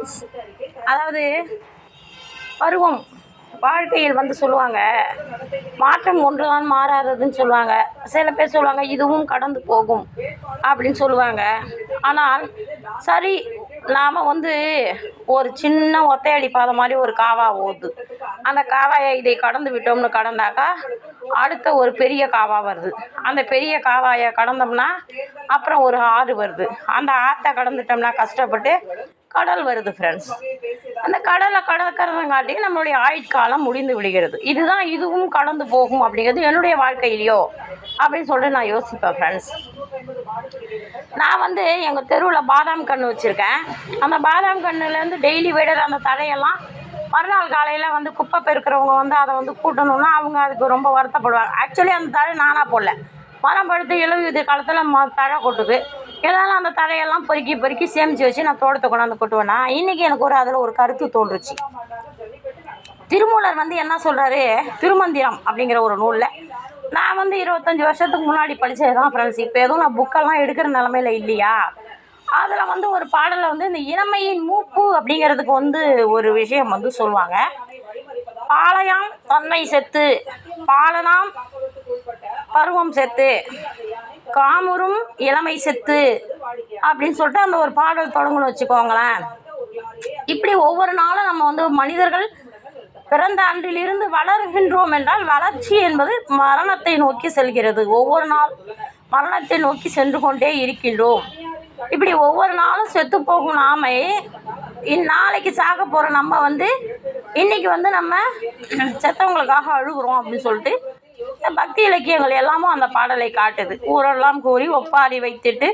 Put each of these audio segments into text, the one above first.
Friends. அதாவது பருவம் வாழ்க்கையில் வந்து சொல்லுவாங்க, மாற்றம் ஒன்றுதான் மாறாததுன்னு சொல்லுவாங்க. சில பேர் சொல்லுவாங்க இதுவும் கடந்து போகும் அப்படின்னு சொல்லுவாங்க. ஆனால் சரி, நாம் வந்து ஒரு சின்ன ஒத்தையடி பாதை மாதிரி ஒரு காவா ஓடுது. அந்த காவாயை இதை கடந்து விட்டோம்னு கடந்தாக்கா அடுத்த ஒரு பெரிய காவா வருது. அந்த பெரிய காவாயை கடந்தோம்னா அப்புறம் ஒரு ஆறு வருது. அந்த ஆற்றை கடந்துட்டோம்னா கஷ்டப்பட்டு கடல் வருது ஃப்ரெண்ட்ஸ். அந்த கடலை கடக்கிறதுங்காட்டி நம்மளுடைய ஆயுட்காலம் முடிந்து விடுகிறது. இதுதான் இதுவும் கடந்து போகும் அப்படிங்கிறது என்னுடைய வாழ்க்கையிலையோ அப்படின்னு சொல்லிட்டு நான் யோசிப்பேன் ஃப்ரெண்ட்ஸ். நான் வந்து எங்கள் தெருவில் பாதாம் கன்று வச்சுருக்கேன். அந்த பாதாம் கன்றுலேருந்து டெய்லி விடுற அந்த தழையெல்லாம் மறுநாள் காலையில் வந்து குப்பை பெருக்கிறவங்க வந்து அதை வந்து கூட்டணுன்னா அவங்க அதுக்கு ரொம்ப வருத்தப்படுவாங்க. ஆக்சுவலி அந்த தழை நானாக போடல, மரம் பழுத்து இலவுது காலத்தில் தழை கொட்டுது. இதனால் அந்த தழையெல்லாம் பொறுக்கி சேமித்து வச்சு நான் தோட்டத்தை கொண்டாந்து கொட்டுவேன்னா, இன்றைக்கி எனக்கு அதில் ஒரு கருத்து தோன்றுச்சு. திருமூலர் வந்து என்ன சொல்கிறாரு, திருமந்திரம் அப்படிங்கிற ஒரு நூலில் நான் வந்து 25 வருஷத்துக்கு முன்னாடி படித்தது தான் ஃப்ரெண்ட்ஸ். இப்போ எதுவும் நான் புக்கெல்லாம் எடுக்கிற நிலமையில இல்லையா. அதில் வந்து ஒரு பாடலில் வந்து இந்த இளமையின் மூப்பு அப்படிங்கிறதுக்கு வந்து ஒரு விஷயம் வந்து சொல்லுவாங்க. பாலையாம் தன்மை செத்து பாலனாம் பருவம் செத்து காமுறும் இளமை செத்து அப்படின்னு சொல்லிட்டு அந்த ஒரு பாடல் தொடங்கணும்னு வச்சுக்கோங்களேன். இப்படி ஒவ்வொரு நாளும் நம்ம வந்து மனிதர்கள் பிறந்த அன்றிலிருந்து வளர்கின்றோம் என்றால் வளர்ச்சி என்பது மரணத்தை நோக்கி செல்கிறது. ஒவ்வொரு நாள் மரணத்தை நோக்கி சென்று கொண்டே இருக்கின்றோம். இப்படி ஒவ்வொரு நாளும் செத்து போகும் நாமே நாளைக்கு சாக போகிற நம்ம வந்து இன்றைக்கி வந்து நம்ம செத்தவங்களுக்காக அழுகுறோம் அப்படின்னு சொல்லிட்டு பக்தி இலக்கியங்கள் எல்லாமும் அந்த பாடலை காட்டுது. ஊரெல்லாம் கூறி ஒப்பாரி வைத்துட்டு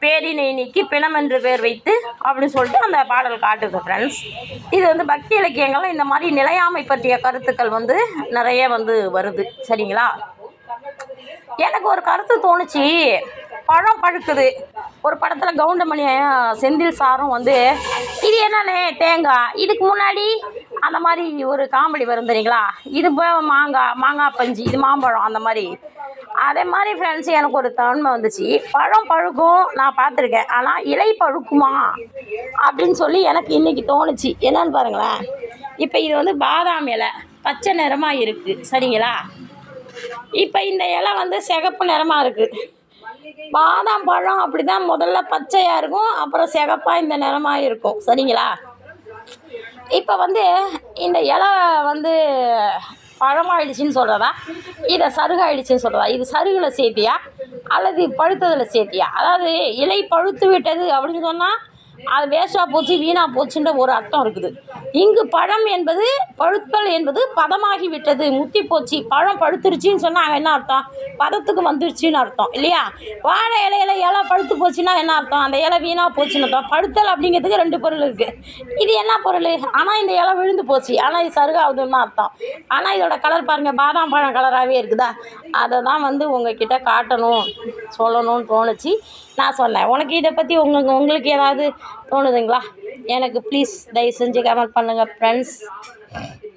பேரினை நீக்கி பிணம் என்று பேர் வைத்து அப்படின்னு சொல்லிட்டு அந்த பாடல் காட்டுது ஃப்ரெண்ட்ஸ். இது வந்து பக்தி இலக்கியங்கள் இந்த மாதிரி நிலையாமை பற்றிய கருத்துக்கள் வந்து நிறைய வந்து வருது. சரிங்களா. எனக்கு ஒரு கருத்து தோணுச்சு. பழம் பழுக்குது. ஒரு படத்தில் கவுண்டமணி செந்தில் சாரும் வந்து இது என்னண்ணே தேங்காய், இதுக்கு முன்னாடி அந்த மாதிரி ஒரு காமெடி வரும் தெரியுங்களா, இது மாங்காய் பஞ்சு, இது மாம்பழம், அந்த மாதிரி. அதே மாதிரி ஃப்ரெண்ட்ஸ் எனக்கு ஒரு தன்மை வந்துச்சு. பழம் பழுக்கும் நான் பார்த்துருக்கேன், ஆனால் இலை பழுக்குமா அப்படின்னு சொல்லி எனக்கு இன்றைக்கி தோணுச்சு. என்னன்னு பாருங்களேன். இப்போ இது வந்து பாதாம் இலை பச்சை நிறமாக இருக்குது. சரிங்களா. இப்போ இந்த இலை வந்து சிகப்பு நிறமாக இருக்குது. பாதாம் பழம் அப்படி தான் முதல்ல பச்சையாக இருக்கும், அப்புறம் சிகப்பாக இந்த நிறமாக இருக்கும். சரிங்களா. இப்போ வந்து இந்த இலை வந்து பழமாயிடுச்சின்னு சொல்கிறதா, இதை சருகாயிடுச்சின்னு சொல்கிறதா, இது சருகில் சேர்த்தியா அல்லது பழுத்ததில் சேர்த்தியா. அதாவது இலை பழுத்து விட்டது அப்படின்னு சொன்னால் அது வேஸ்ட்டாக போச்சு, வீணாக போச்சுன்ற ஒரு அர்த்தம் இருக்குது. இங்கு பழம் என்பது பழுத்தல் என்பது பதமாகி விட்டது, முத்தி போச்சு. பழம் பழுத்துருச்சின்னு சொன்னால் என்ன அர்த்தம், பதத்துக்கு வந்துருச்சின்னு அர்த்தம் இல்லையா. வாழை இலையில இலை பழுத்து போச்சுன்னா என்ன அர்த்தம், அந்த இலை வீணாக போச்சுன்னு அர்த்தம். பழுத்தல் அப்படிங்கிறதுக்கு 2 பொருள் இருக்குது. இது என்ன பொருள், ஆனால் இந்த இலை விழுந்து போச்சு, ஆனால் இது சருகாகுதுன்னு அர்த்தம். ஆனால் இதோட கலர் பாருங்கள், பாதாம் பழம் கலராகவே இருக்குதா. அதை தான் வந்து உங்ககிட்ட காட்டணும் சொல்லணும்னு தோணுச்சு, நான் சொன்னேன். உனக்கு இதை பற்றி உங்களுக்கு ஏதாவது தோணுதுங்களா. எனக்கு ப்ளீஸ் தயவு செஞ்சு கமெண்ட் பண்ணுங்கள் ஃப்ரெண்ட்ஸ்.